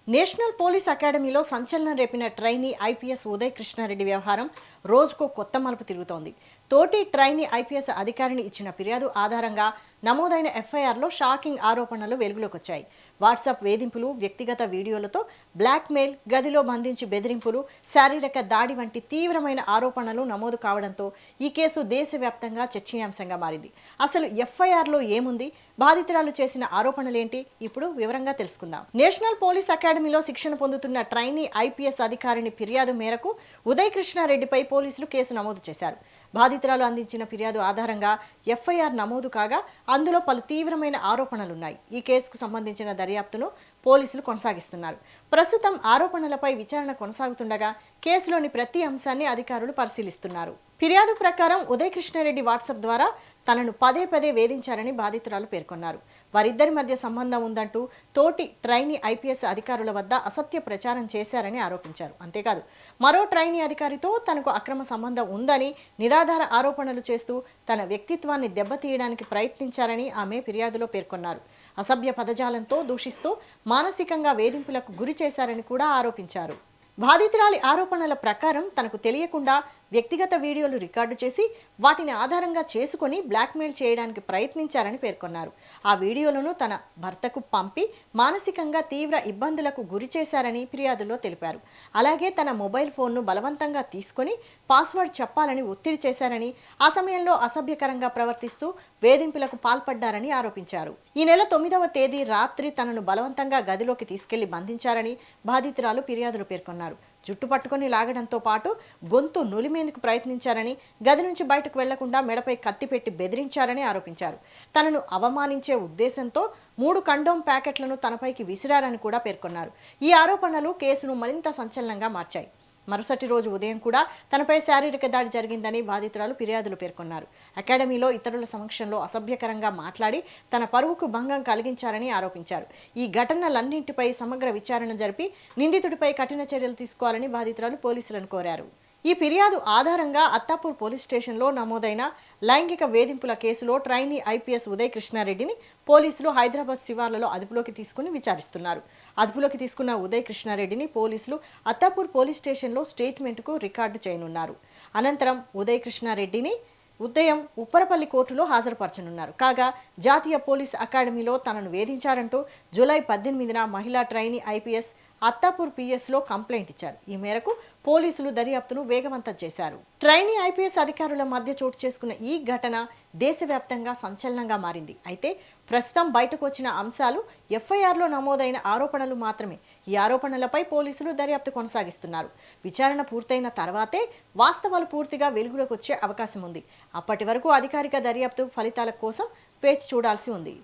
National police అకాడమీలో సంచలనం రేపిన trainee IPS Uday Krishna Reddy వ్యవహారం రోజుకో కొత్త మలుపు తిరుగుతోంది. తోటి ట్రైనీ ఐపీఎస్ అధికారిని ఇచ్చిన ఫిర్యాదు ఆధారంగా నమోదైన ఎఫ్ఐఆర్లో షాకింగ్ ఆరోపణలు వెలుగులోకి వచ్చాయి. వాట్సాప్ వేధింపులు, వ్యక్తిగత వీడియోలతో బ్లాక్మెయిల్, గదిలో బంధించి బెదిరింపులు, శారీరక దాడి వంటి తీవ్రమైన ఆరోపణలు నమోదు కావడంతో ఈ కేసు దేశవ్యాప్తంగా చర్చనీయాంశంగా మారింది. అసలు ఎఫ్ఐఆర్లో ఏముంది, బాధితురాలు చేసిన ఆరోపణలేంటి, ఇప్పుడు వివరంగా తెలుసుకుందాం. నేషనల్ పోలీస్ అకాడమీలో శిక్షణ పొందుతున్న ట్రైనీ ఐపీఎస్ అధికారిని ఫిర్యాదు మేరకు ఉదయ్ కృష్ణారెడ్డిపై పోలీసులు కేసు నమోదు చేశారు. బాధితురాలు అందించిన ఫిర్యాదు ఆధారంగా ఎఫ్ఐఆర్ నమోదు కాగా అందులో పలు తీవ్రమైన ఆరోపణలున్నాయి. ఈ కేసుకు సంబంధించిన దర్యాప్తును పోలీసులు కొనసాగిస్తున్నారు. ప్రస్తుతం ఆరోపణలపై విచారణ కొనసాగుతుండగా కేసులోని ప్రతి అంశాన్ని అధికారులు పరిశీలిస్తున్నారు. ఫిర్యాదు ప్రకారం ఉదయ్ కృష్ణారెడ్డి వాట్సాప్ ద్వారా తనను పదే పదే వేధించారని బాధితురాలు పేర్కొన్నారు. వారిద్దరి మధ్య సంబంధం ఉందంటూ తోటి ట్రైనీ ఐపీఎస్ అధికారుల వద్ద అసత్య ప్రచారం చేశారని ఆరోపించారు. అంతేకాదు మరో ట్రైనీ అధికారితో తనకు అక్రమ సంబంధం ఉందని నిరాధార ఆరోపణలు చేస్తూ తన వ్యక్తిత్వాన్ని దెబ్బతీయడానికి ప్రయత్నించారని ఆమె ఫిర్యాదులో పేర్కొన్నారు. అసభ్య పదజాలంతో దూషిస్తూ మానసికంగా వేధింపులకు గురి చేశారని కూడా ఆరోపించారు. బాధితురాలి ఆరోపణల ప్రకారం తనకు తెలియకుండా వ్యక్తిగత వీడియోలు రికార్డు చేసి వాటిని ఆధారంగా చేసుకుని బ్లాక్మెయిల్ చేయడానికి ప్రయత్నించారని పేర్కొన్నారు. ఆ వీడియోలను తన భర్తకు పంపి మానసికంగా తీవ్ర ఇబ్బందులకు గురి చేశారని ఫిర్యాదులో తెలిపారు. అలాగే తన మొబైల్ ఫోన్ను బలవంతంగా తీసుకొని పాస్వర్డ్ చెప్పాలని ఒత్తిడి చేశారని, ఆ సమయంలో అసభ్యకరంగా ప్రవర్తిస్తూ వేధింపులకు పాల్పడ్డారని ఆరోపించారు. ఈ నెల 9వ తేదీ రాత్రి తనను బలవంతంగా గదిలోకి తీసుకెళ్లి బంధించారని బాధితురాలు ఫిర్యాదులో పేర్కొన్నారు. జుట్టు పట్టుకొని లాగడంతో పాటు గొంతు నులిమేందుకు ప్రయత్నించారని, గది నుంచి బయటకు వెళ్లకుండా మెడపై కత్తి పెట్టి బెదిరించారని ఆరోపించారు. తనను అవమానించే ఉద్దేశంతో 3 కండోమ్ ప్యాకెట్లను తనపైకి విసిరారని కూడా పేర్కొన్నారు. ఈ ఆరోపణలు కేసును మరింత సంచలనంగా మార్చాయి. మరుసటి రోజు ఉదయం కూడా తనపై శారీరక దాడి జరిగిందని బాధితురాలు ఫిర్యాదులు పేర్కొన్నారు. అకాడమీలో ఇతరుల సమక్షంలో అసభ్యకరంగా మాట్లాడి తన పరువుకు భంగం కలిగించారని ఆరోపించారు. ఈ ఘటనలన్నింటిపై సమగ్ర విచారణ జరిపి నిందితుడిపై కఠిన చర్యలు తీసుకోవాలని బాధితురాలు పోలీసులను కోరారు. ఈ ఫిర్యాదు ఆధారంగా అత్తాపూర్ పోలీస్ స్టేషన్లో నమోదైన లైంగిక వేధింపుల కేసులో ట్రైనీ ఐపీఎస్ ఉదయ్ కృష్ణారెడ్డిని పోలీసులు హైదరాబాద్ శివార్లలో అదుపులోకి తీసుకుని విచారిస్తున్నారు. అదుపులోకి తీసుకున్న ఉదయ్ కృష్ణారెడ్డిని పోలీసులు అత్తాపూర్ పోలీస్ స్టేషన్లో స్టేట్మెంట్కు రికార్డు చేయనున్నారు. అనంతరం ఉదయ్ కృష్ణారెడ్డిని ఉదయం ఉప్పరపల్లి కోర్టులో హాజరుపరచనున్నారు. కాగా జాతీయ పోలీస్ అకాడమీలో తనను వేధించారంటూ జూలై 18న మహిళా ట్రైనీ ఐపీఎస్ అత్తాపూర్ పిఎస్లో కంప్లైంట్ ఇచ్చారు. ఈ మేరకు పోలీసులు దర్యాప్తును వేగవంతం చేశారు. ట్రైనీ ఐపీఎస్ అధికారుల మధ్య చోటు చేసుకున్న ఈ ఘటన దేశవ్యాప్తంగా సంచలనంగా మారింది. అయితే ప్రస్తుతం బయటకు వచ్చిన అంశాలు ఎఫ్ఐఆర్లో నమోదైన ఆరోపణలు మాత్రమే. ఈ ఆరోపణలపై పోలీసులు దర్యాప్తు కొనసాగిస్తున్నారు. విచారణ పూర్తయిన తర్వాతే వాస్తవాలు పూర్తిగా వెలుగులోకి వచ్చే అవకాశం ఉంది. అప్పటి వరకు అధికారిక దర్యాప్తు ఫలితాల కోసం వేచి చూడాల్సి ఉంది.